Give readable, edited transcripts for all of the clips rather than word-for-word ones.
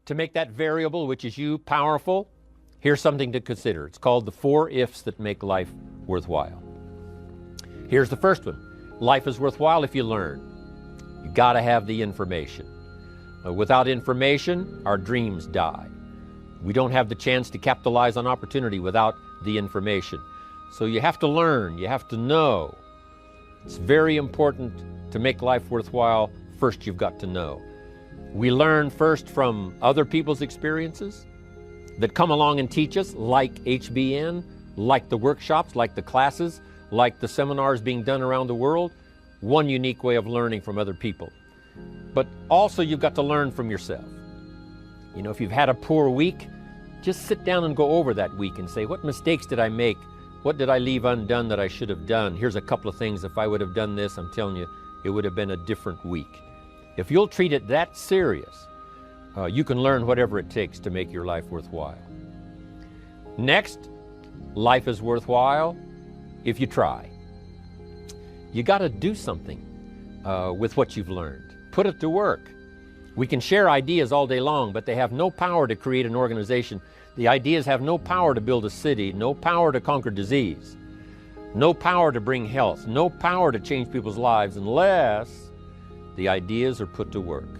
to make that variable, which is you, powerful, here's something to consider. It's called the 4 ifs that make life worthwhile. Here's the first one. Life is worthwhile if you learn. You gotta have the information. Without information, our dreams die. We don't have the chance to capitalize on opportunity without the information. So you have to learn, you have to know. It's very important to make life worthwhile. First, you've got to know. We learn first from other people's experiences that come along and teach us, like HBN, like the workshops, like the classes, like the seminars being done around the world. One unique way of learning from other people. But also you've got to learn from yourself. You know, if you've had a poor week, just sit down and go over that week and say, what mistakes did I make? What did I leave undone that I should have done? Here's a couple of things. If I would have done this, I'm telling you, it would have been a different week. If you'll treat it that serious, you can learn whatever it takes to make your life worthwhile. Next, life is worthwhile if you try. You got to do something with what you've learned. Put it to work. We can share ideas all day long, but they have no power to create an organization. The ideas have no power to build a city, no power to conquer disease, no power to bring health, no power to change people's lives unless the ideas are put to work,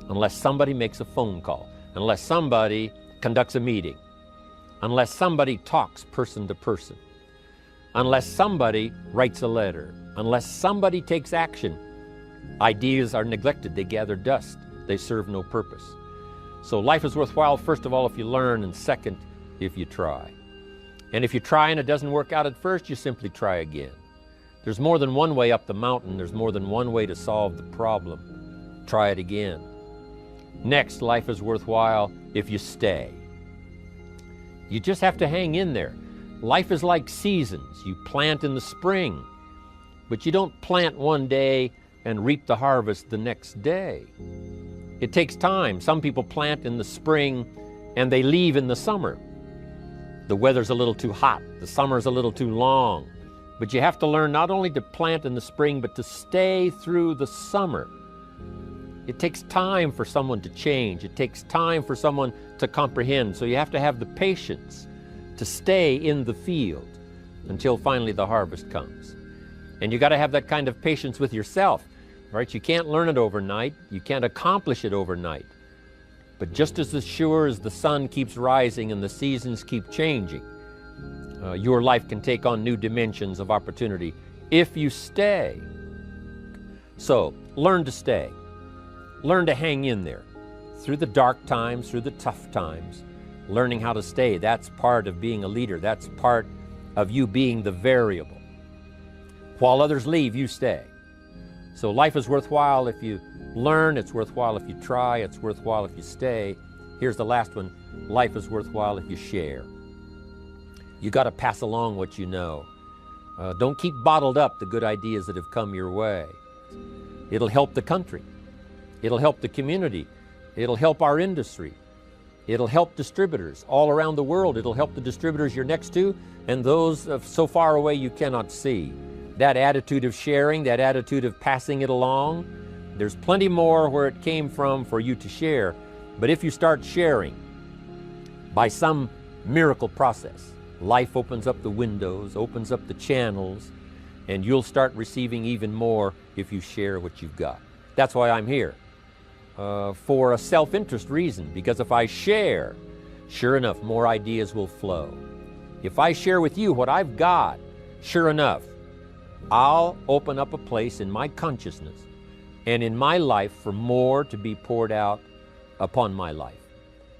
unless somebody makes a phone call, unless somebody conducts a meeting, unless somebody talks person to person, unless somebody writes a letter, unless somebody takes action. Ideas are neglected, they gather dust, they serve no purpose. So life is worthwhile, first of all, if you learn, and second, if you try. And if you try and it doesn't work out at first, you simply try again. There's more than one way up the mountain, there's more than one way to solve the problem. Try it again. Next, life is worthwhile if you stay. You just have to hang in there. Life is like seasons. You plant in the spring, but you don't plant one day and reap the harvest the next day. It takes time. Some people plant in the spring and they leave in the summer. The weather's a little too hot, the summer's a little too long. But you have to learn not only to plant in the spring, but to stay through the summer. It takes time for someone to change. It takes time for someone to comprehend. So you have to have the patience to stay in the field until finally the harvest comes. And you got to have that kind of patience with yourself, right? You can't learn it overnight. You can't accomplish it overnight. But just as sure as the sun keeps rising and the seasons keep changing, your life can take on new dimensions of opportunity if you stay. So learn to stay. Learn to hang in there through the dark times, through the tough times. Learning how to stay, that's part of being a leader. That's part of you being the variable. While others leave, you stay. So life is worthwhile if you learn, it's worthwhile if you try, it's worthwhile if you stay. Here's the last one. Life is worthwhile if you share. You got to pass along what you know. Don't keep bottled up the good ideas that have come your way. It'll help the country. It'll help the community. It'll help our industry. It'll help distributors all around the world. It'll help the distributors you're next to and those so far away you cannot see. That attitude of sharing, that attitude of passing it along, there's plenty more where it came from for you to share. But if you start sharing by some miracle process, life opens up the windows, opens up the channels, and you'll start receiving even more if you share what you've got. That's why I'm here, for a self-interest reason, because if I share, sure enough, more ideas will flow. If I share with you what I've got, sure enough, I'll open up a place in my consciousness and in my life for more to be poured out upon my life.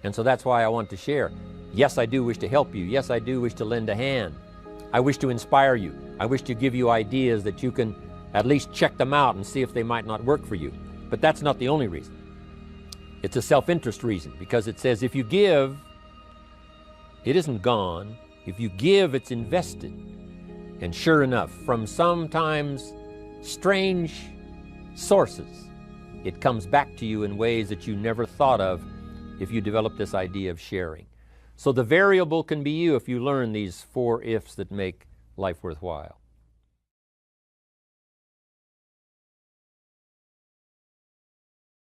And so that's why I want to share. Yes, I do wish to help you. Yes, I do wish to lend a hand. I wish to inspire you. I wish to give you ideas that you can at least check them out and see if they might not work for you. But that's not the only reason. It's a self-interest reason, because it says if you give, it isn't gone. If you give, it's invested. And sure enough, from sometimes strange sources, it comes back to you in ways that you never thought of if you develop this idea of sharing. So the variable can be you if you learn these 4 ifs that make life worthwhile.